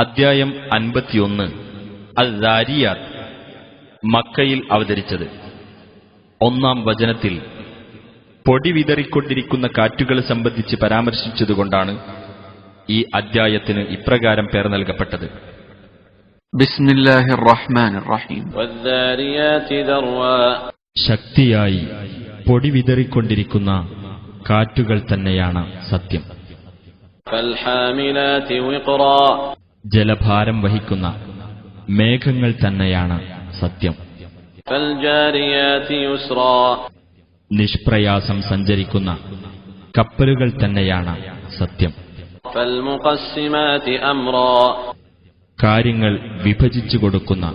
അദ്ധ്യായം 51 അൽ-ദാരിയാത്ത്. മക്കയിൽ അവതരിച്ചത്. 1-ാം വചനത്തിൽ പൊടി വിതറിക്കൊണ്ടിരിക്കുന്ന കാറ്റുകളെ സംബന്ധിച്ച് പരാമർശിച്ചതുകൊണ്ടാണ് ഈ അദ്ധ്യായത്തിന് ഇപ്രകാരം പേർ നൽകപ്പെട്ടത്. ബിസ്മില്ലാഹിർ റഹ്മാനിർ റഹീം. ശക്തിയായി പൊടി വിതറിക്കൊണ്ടിരിക്കുന്ന കാറ്റുകൾ തന്നെയാണ് സത്യം. ജലഭാരം വഹിക്കുന്ന മേഘങ്ങൾ തന്നെയാണ് സത്യം. നിഷ്പ്രയാസം സഞ്ചരിക്കുന്ന കപ്പലുകൾ തന്നെയാണ് സത്യം. കാര്യങ്ങൾ വിഭജിച്ചു കൊടുക്കുന്ന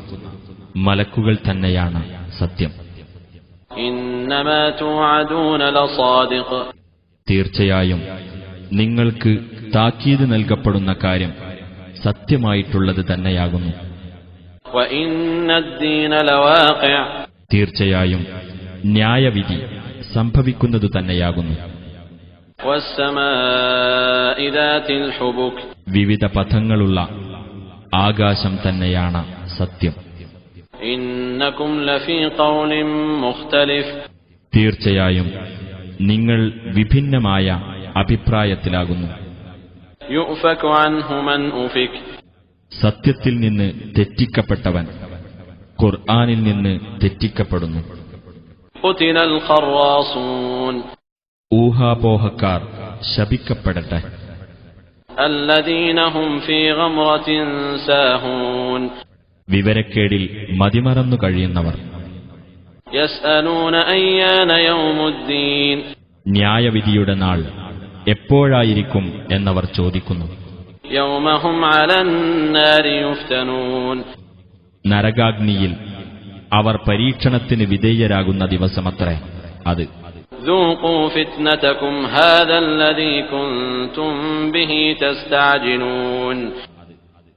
മലക്കുകൾ തന്നെയാണ് സത്യം. തീർച്ചയായും നിങ്ങൾക്ക് താക്കീത് നൽകപ്പെടുന്ന കാര്യം സത്യമായിട്ടുള്ളത് തന്നെയാകുന്നു. തീർച്ചയായും ന്യായവിധി സംഭവിക്കുന്നതു തന്നെയാകുന്നു. വിവിധ പഥങ്ങളുള്ള ആകാശം തന്നെയാണ് സത്യം. തീർച്ചയായും നിങ്ങൾ വിഭിന്നമായ അഭിപ്രായത്തിലാകുന്നു. സത്യത്തിൽ നിന്ന് തെറ്റിക്കപ്പെട്ടവൻ ഖുർആനിൽ നിന്ന് തെറ്റിക്കപ്പെടുന്നു. ഊഹാപോഹക്കാർ ശപിക്കപ്പെടട്ടെ. വിവരക്കേടിൽ മതിമറന്നു കഴിയുന്നവർ. ന്യായവിധിയുടെ നാൾ എപ്പോഴായിരിക്കും എന്നവർ ചോദിക്കുന്നു. നരകാഗ്നിയിൽ അവർ പരീക്ഷണത്തിന് വിധേയരാകുന്ന ദിവസമത്രേ അത്.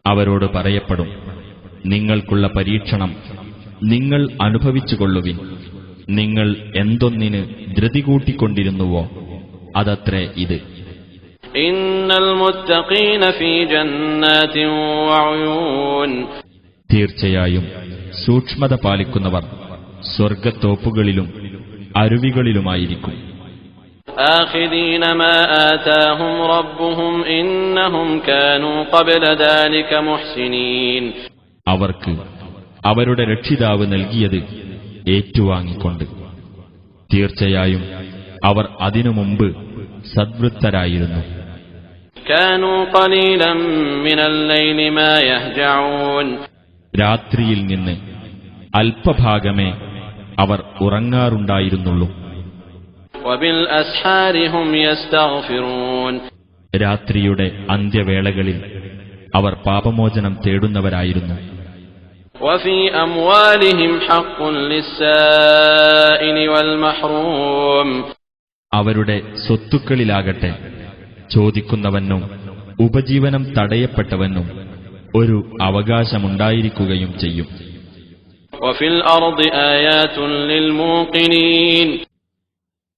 അവരോട് പറയപ്പെടും, നിങ്ങൾക്കുള്ള പരീക്ഷണം നിങ്ങൾ അനുഭവിച്ചുകൊള്ളുവിൻ. നിങ്ങൾ എന്തൊന്നിന് ധൃതി കൂട്ടിക്കൊണ്ടിരുന്നുവോ അതത്രേ ഇത്. തീർച്ചയായും സൂക്ഷ്മത പാലിക്കുന്നവർ സ്വർഗത്തോപ്പുകളിലും അരുവികളിലുമായിരിക്കും. അവർക്ക് അവരുടെ രക്ഷിതാവ് നൽകിയത് ഏറ്റുവാങ്ങിക്കൊണ്ട്. തീർച്ചയായും അവർ അതിനു മുമ്പ് സദ്വൃത്തരായിരുന്നു. രാത്രിയിൽ നിന്ന് അല്പഭാഗമേ അവർ ഉറങ്ങാറുണ്ടായിരുന്നുള്ളൂ. രാത്രിയുടെ അന്ത്യവേളകളിൽ അവർ പാപമോചനം തേടുന്നവരായിരുന്നു. അവരുടെ സ്വത്തുക്കളിലാകട്ടെ ചോദിക്കുന്നവനും ഉപജീവനം തടയപ്പെട്ടവനും ഒരു അവകാശമുണ്ടായിരിക്കുകയും ചെയ്യും.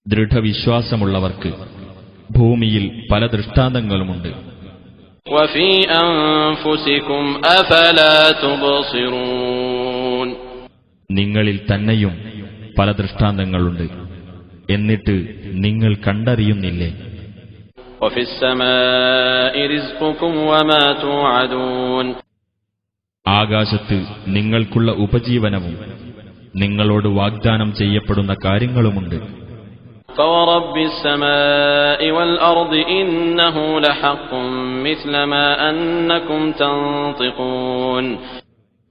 ദൃഢവിശ്വാസമുള്ളവർക്ക് ഭൂമിയിൽ പല ദൃഷ്ടാന്തങ്ങളുമുണ്ട്. നിങ്ങളിൽ തന്നെയും പല ദൃഷ്ടാന്തങ്ങളുണ്ട്, എന്നിട്ട് നിങ്ങൾ കണ്ടറിയുന്നില്ലേ? ആകാശത്ത് നിങ്ങൾക്കുള്ള ഉപജീവനവും നിങ്ങളോട് വാഗ്ദാനം ചെയ്യപ്പെടുന്ന കാര്യങ്ങളുമുണ്ട്.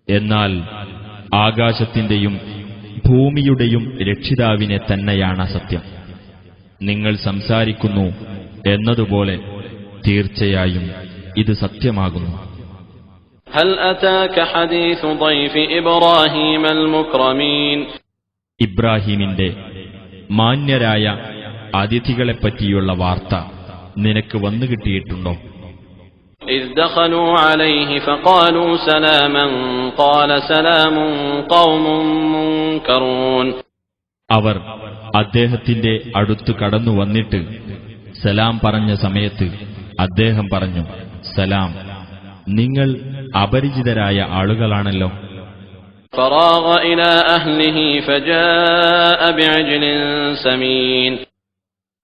എന്നാൽ ആകാശത്തിന്റെയും ഭൂമിയുടെയും രക്ഷിതാവിനെ തന്നെയാണ് സത്യം. നിങ്ങൾ സംസാരിക്കുന്നു എന്നതുപോലെ തീർച്ചയായും ഇത് സത്യമാകുന്നു. ഇബ്രാഹീമിന്റെ മാന്യരായ അതിഥികളെപ്പറ്റിയുള്ള വാർത്ത നിനക്ക് വന്നുകിട്ടിയിട്ടുണ്ടോ? അവർ അദ്ദേഹത്തിന്റെ അടുത്തു കടന്നു വന്നിട്ട് സലാം പറഞ്ഞ സമയത്ത് അദ്ദേഹം പറഞ്ഞു, സലാം, നിങ്ങൾ അപരിചിതരായ ആളുകളാണല്ലോ. فراغ إلى أهله فجاء بعجل سمين.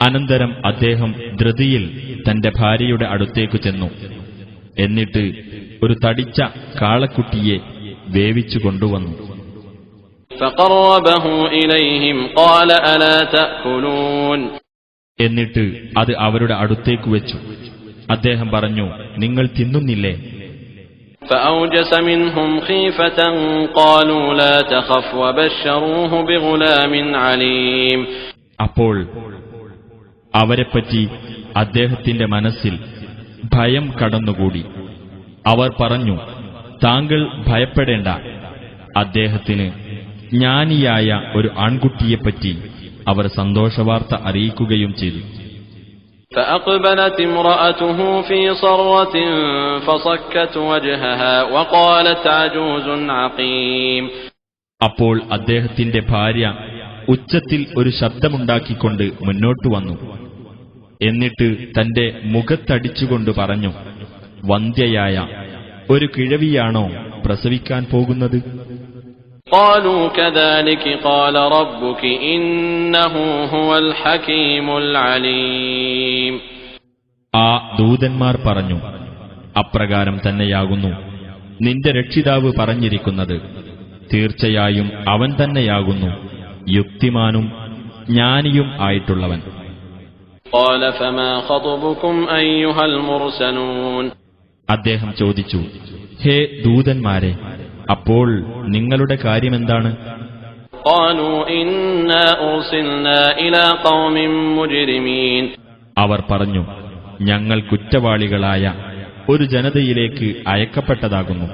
അനന്തരം അദ്ദേഹം ധൃതിയിൽ തന്റെ ഭാര്യയുടെ അടുത്തേക്ക് ചെന്നു. എന്നിട്ട് ഒരു തടിച്ച കാളക്കുട്ടിയെ വേവിച്ചു കൊണ്ടുവന്നു. فقربه إليهم قال ألا تأكلون. എന്നിട്ട് അത് അവരുടെ അടുത്തേക്ക് വെച്ചു. അദ്ദേഹം പറഞ്ഞു, നിങ്ങൾ തിന്നുന്നില്ലേ? فأوجس منهم خيفة قالوا لا تخف وبشروه بغلام عليم. അപ്പോൾ അവരെപ്പറ്റി അദ്ദേഹത്തിന്റെ മനസ്സിൽ ഭയം കടന്നുകൂടി. അവർ പറഞ്ഞു, താങ്കൾ ഭയപ്പെടേണ്ട. അദ്ദേഹത്തിന് ജ്ഞാനിയായ ഒരു ആൺകുട്ടിയെപ്പറ്റി അവർ സന്തോഷവാർത്ത അറിയിക്കുകയും ചെയ്തു. فأقبلت امرأته في صرة فصكت وجهها وقالت عجوز عقيم. അപ്പോൾ അദ്ദേഹത്തിന്റെ ഭാര്യ ഉച്ചത്തിൽ ഒരു ശബ്ദമുണ്ടാക്കിക്കൊണ്ട് മുന്നോട്ടു വന്നു. എന്നിട്ട് തന്റെ മുഖത്തടിച്ചുകൊണ്ട് പറഞ്ഞു, വന്ധ്യയായ ഒരു കിഴവിയാണോ പ്രസവിക്കാൻ പോകുന്നത്? قالوا كذلك قال ربك إنه هو الحكيم العليم. ആ ദൂതന്മാർ പറഞ്ഞു, അപ്രകാരം തന്നെയാകുന്നു നിന്റെ രക്ഷിതാവ് പറഞ്ഞിരിക്കുന്നത്. തീർച്ചയായും അവൻ തന്നെയാകുന്നു യുക്തിമാനും ജ്ഞാനിയും ആയിട്ടുള്ളവൻ. قال فما خطبكم أيها المرسلون. അദ്ദേഹം ചോദിച്ചു, ഹേ ദൂതന്മാരെ, അപ്പോൾ നിങ്ങളുടെ കാര്യമെന്താണ്? قالوا إنا أرسلنا إلى قوم مجرمين. അവർ പറഞ്ഞു, ഞങ്ങൾ കുറ്റവാളികളായ ഒരു ജനതയിലേക്ക് അയക്കപ്പെട്ടതാകുന്നു.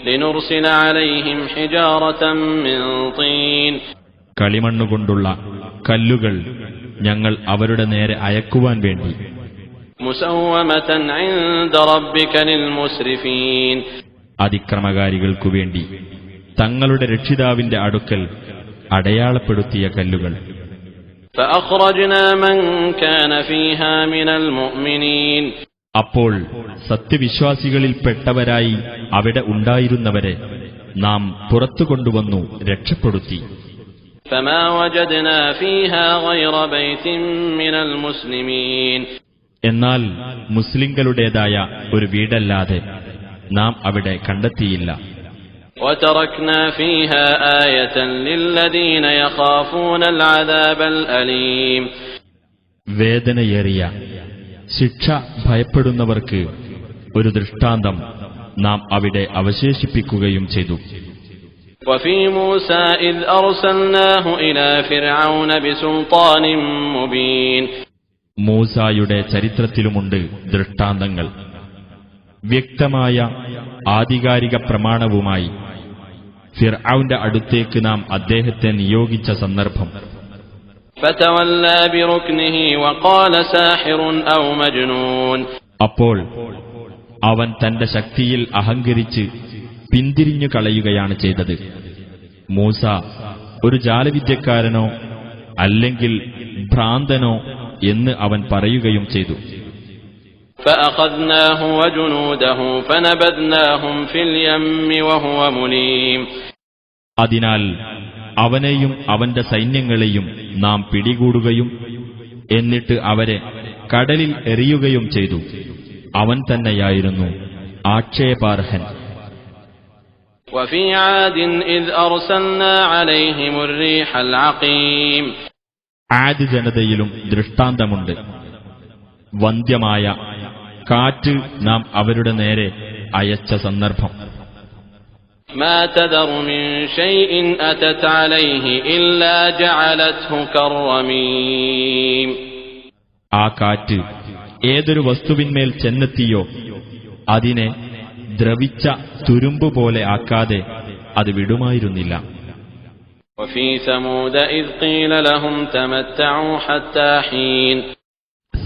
لنرسل عليهم حجارة من طين. കളിമണ്ണുകൊണ്ടുള്ള കല്ലുകൾ ഞങ്ങൾ അവരുടെ നേരെ അയക്കുവാൻ വേണ്ടി. مسومة عند ربك للمسرفين. അതിക്രമകാരികൾക്കു വേണ്ടി തങ്ങളുടെ രക്ഷിതാവിന്റെ അടുക്കൽ അടയാളപ്പെടുത്തിയ കല്ലുകൾ. فأخرجنا من كان فيها من المؤمنين. അപ്പോൾ സത്യവിശ്വാസികളിൽപ്പെട്ടവരായി അവിടെ ഉണ്ടായിരുന്നവരെ നാം പുറത്തു കൊണ്ടുവന്നു രക്ഷപ്പെടുത്തി. فما وجدنا فيها غير بيت من المسلمين. എന്നാൽ മുസ്ലിങ്ങളുടേതായ ഒരു വീടല്ലാതെ നാം അവിടെ കണ്ടെത്തിയില്ല. وتركنا فيها آية للذين يخافون العذاب الأليم. വേദനയേറിയ ശിക്ഷ ഭയപ്പെടുന്നവർക്ക് ഒരു ദൃഷ്ടാന്തം നാം അവിടെ അവശേഷിപ്പിക്കുകയും ചെയ്തു. وفي موسى إذ أرسلناه إلى فرعون بسلطان مبين. മൂസായുടെ ചരിത്രത്തിലുമുണ്ട് ദൃഷ്ടാന്തങ്ങൾ. വ്യക്തമായ ആധികാരിക പ്രമാണവുമായി ഫിർഔന്റെ അടുത്തേക്ക് നാം അദ്ദേഹത്തെ നിയോഗിച്ച സന്ദർഭം. فتولى بركنه وقال ساحر أو مجنون. അപ്പോൾ അവൻ തന്റെ ശക്തിയിൽ അഹങ്കരിച്ച് പിന്തിരിഞ്ഞു കളയുകയാണ് ചെയ്തത്. മൂസ ഒരു ജാലവിദ്യക്കാരനോ അല്ലെങ്കിൽ ഭ്രാന്തനോ എന്ന് അവൻ പറയുകയും ചെയ്തു. فأخذناه وجنوده فنبذناهم في اليم وهو مليم. അതിനാൽ അവനെയും അവന്റെ സൈന്യങ്ങളെയും നാം പിടികൂടുകയും എന്നിട്ട് അവരെ കടലിൽ എറിയുകയും ചെയ്തു. അവൻ തന്നെയായിരുന്നു ആക്ഷേപാർഹൻ. وفي عاد إذ أرسلنا عليهم الريح العقيم. ആദ് ജനതയിലും ദൃഷ്ടാന്തമുണ്ട്. വന്ധ്യമായ കാറ്റ് നാം അവരുടെ നേരെ അയച്ച സന്ദർഭം. ما تذر من شيء أتت عليه إلا جعلته كالرميم. ആ കാറ്റ് ഏതൊരു വസ്തുവിന്മേൽ ചെന്നെത്തിയോ അതിനെ ദ്രവിച്ച തുരുമ്പ് പോലെ ആക്കാതെ അത് വിടുമായിരുന്നില്ല. وفي ثمود إذ قيل لهم تمتعوا حتى حين.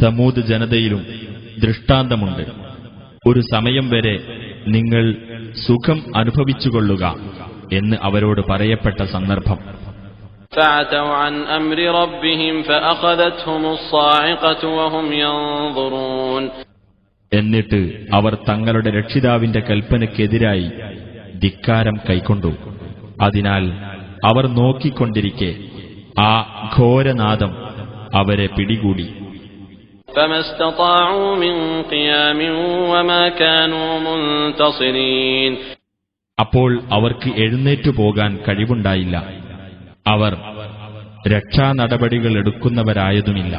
സമൂദ് ജനതയിലും ദൃഷ്ടാന്തമുണ്ട്. ഒരു സമയം വരെ നിങ്ങൾ സുഖം അനുഭവിച്ചുകൊള്ളുക എന്ന് അവരോട് പറയപ്പെട്ട സന്ദർഭം. فعتوا عن أمر ربهم فأخذتهم الصاعقة وهم ينظرون. എന്നിട്ട് അവർ തങ്ങളുടെ രക്ഷിതാവിന്റെ കൽപ്പനയ്ക്കെതിരായി ധിക്കാരം കൈക്കൊണ്ടു. അതിനാൽ അവർ നോക്കിക്കൊണ്ടിരിക്കെ ആ ഘോരനാദം അവരെ പിടികൂടി. فما استطاعوا من قيام وما كانوا منتصرين. അപ്പോൾ അവർക്ക് എഴുന്നേറ്റു പോകാൻ കഴിവുണ്ടായില്ല. അവർ രക്ഷാനടപടികൾ എടുക്കുന്നവരായതുമില്ല.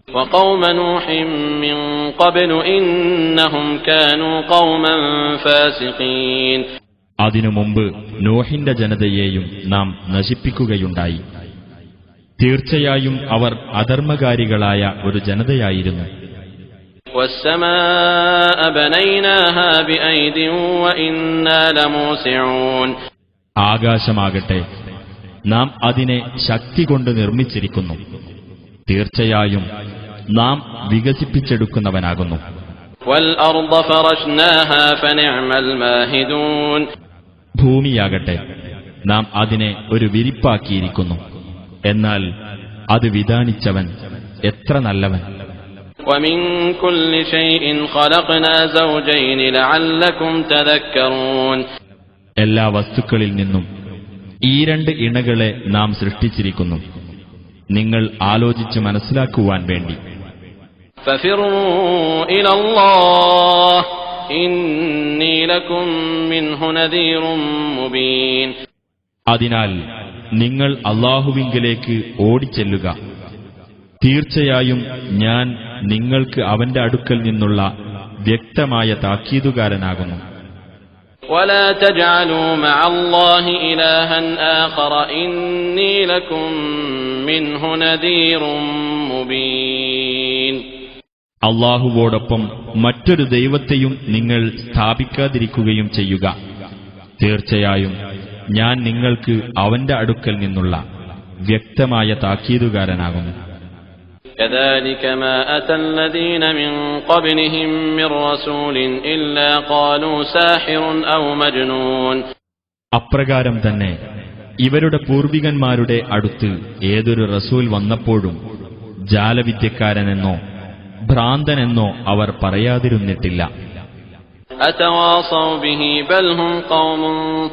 وقوم نوح من قبل إنهم كانوا قوما فاسقين. അതിനു മുമ്പ് നോഹിന്റെ ജനതയെയും നാം നശിപ്പിക്കുകയുണ്ടായി. തീർച്ചയായും അവർ അധർമ്മകാരികളായ ഒരു ജനതയായിരുന്നു. والسماء بنيناها بأيد وإنا لموسعون. ആകാശമാകട്ടെ നാം അതിനെ ശക്തി കൊണ്ട് നിർമ്മിച്ചിരിക്കുന്നു. തീർച്ചയായും നാം വികസിപ്പിച്ചെടുക്കുന്നവനാകുന്നു. والأرض فرشناها فنعم الماهدون. ഭൂമിയാകട്ടെ നാം അതിനെ ഒരു വിരിപ്പാക്കിയിരിക്കുന്നു. എന്നാൽ അത് വിധാനിച്ചവൻ എത്ര നല്ലവൻ. ومن كل شيء خلقنا زوجين لعلكم تذكرون. എല്ലാ വസ്തുക്കളിൽ നിന്നും ഈ രണ്ട് ഇണകളെ നാം സൃഷ്ടിച്ചിരിക്കുന്നു, നിങ്ങൾ ആലോചിച്ച് മനസ്സിലാക്കുവാൻ വേണ്ടി. ففروا إلى الله إني لكم منه نذير مبين. അതിനാൽ നിങ്ങൾ അല്ലാഹുവിങ്കലേക്ക് ഓടിച്ചെല്ലുക. തീർച്ചയായും ഞാൻ നിങ്ങൾക്ക് അവന്റെ അടുക്കൽ നിന്നുള്ള വ്യക്തമായ താക്കീതുകാരനാകുന്നു. ولا تجعلوا مع الله إلها آخر إني لكم منه نذير مبين. അല്ലാഹുവോടൊപ്പം മറ്റൊരു ദൈവത്തെയും നിങ്ങൾ സ്ഥാപിക്കാതിരിക്കുകയും ചെയ്യുക. തീർച്ചയായും ഞാൻ നിങ്ങൾക്ക് അവന്റെ അടുക്കൽ നിന്നുള്ള വ്യക്തമായ താക്കീതുകാരനാകുന്നു. كذلك ما أتى الذين من قبلهم من رسول إلا قالوا ساحر أو مجنون. അപ്രകാരം തന്നെ ഇവരുടെ പൂർവികന്മാരുടെ അടുത്ത് ഏതൊരു റസൂൽ വന്നപ്പോഴും ജാലവിദ്യക്കാരനെന്നോ ഭ്രാന്തനെന്നോ അവർ പറയാതിരുന്നിട്ടില്ല. أتواصوا به بل هم قوم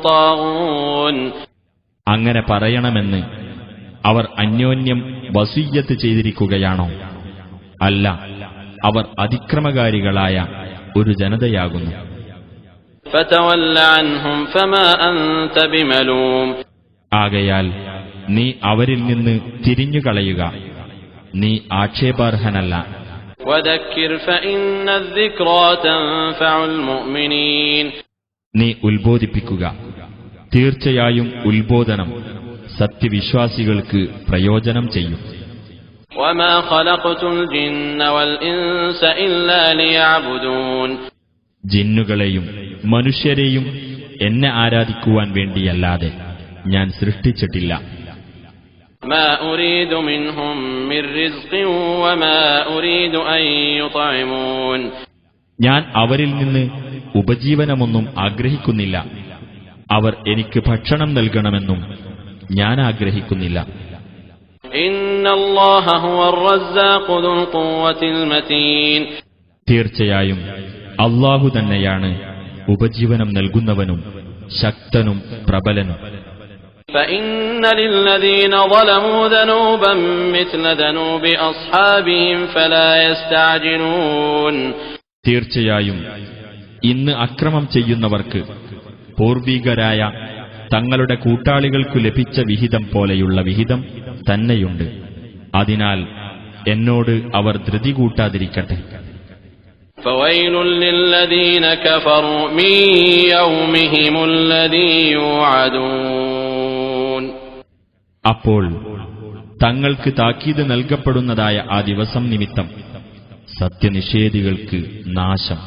طاغون. അങ്ങനെ പറയണമെന്ന് അവർ അന്യോന്യം വസിയ്യത്ത് ചെയ്തിരിക്കുകയാണോ? അല്ല, അവർ അതിക്രമകാരികളായ ഒരു ജനതയാകുന്നു. فتول عنهم فما أنت بملوم. ആകയാൽ നീ അവരിൽ നിന്ന് തിരിഞ്ഞുകളയുക, നീ ആക്ഷേപാർഹനല്ല. وذكر فإن الذكرى تنفع المؤمنين. നീ ഉത്ബോധിപ്പിക്കുക, തീർച്ചയായും ഉത്ബോധനം സത്യവിശ്വാസികൾക്ക് പ്രയോജനം ചെയ്യും. وما خلقت الجن والإنس إلا ليعبدون. ജിന്നുകളെയും മനുഷ്യരെയും എന്നെ ആരാധിക്കുവാൻ വേണ്ടിയല്ലാതെ ഞാൻ സൃഷ്ടിച്ചിട്ടില്ല. ما أريد منهم من رزق وما أريد أن يطعمون. ഞാൻ അവരിൽ നിന്ന് ഉപജീവനമൊന്നും ആഗ്രഹിക്കുന്നില്ല, അവർ എനിക്ക് ഭക്ഷണം നൽകണമെന്നും ഞാൻ ആഗ്രഹിക്കുന്നില്ല. إن الله هو الرزاق ذو القوة المتين. തീർച്ചയായും അല്ലാഹു തന്നെയാണ് ഉപജീവനം നൽകുന്നവനും ശക്തനും പ്രബലനും. فإن للذين ظلموا ذنوبا مثل ذنوب أصحابهم فلا يستعجلون. തീർച്ചയായും ഇന്ന് അക്രമം ചെയ്യുന്നവർക്ക് പൂർവികരായ തങ്ങളുടെ കൂട്ടാളികൾക്കു ലഭിച്ച വിഹിതം പോലെയുള്ള വിഹിതം തന്നെയുണ്ട്. അതിനാൽ എന്നോട് അവർ ധൃതി കൂട്ടാതിരിക്കട്ടെ. فويل للذين كفروا من يومهم الذي يوعدون. അപ്പോൾ തങ്ങൾക്ക് താക്കീത് നൽകപ്പെടുന്നതായ ആ ദിവസം നിമിത്തം സത്യനിഷേധികൾക്ക് നാശം.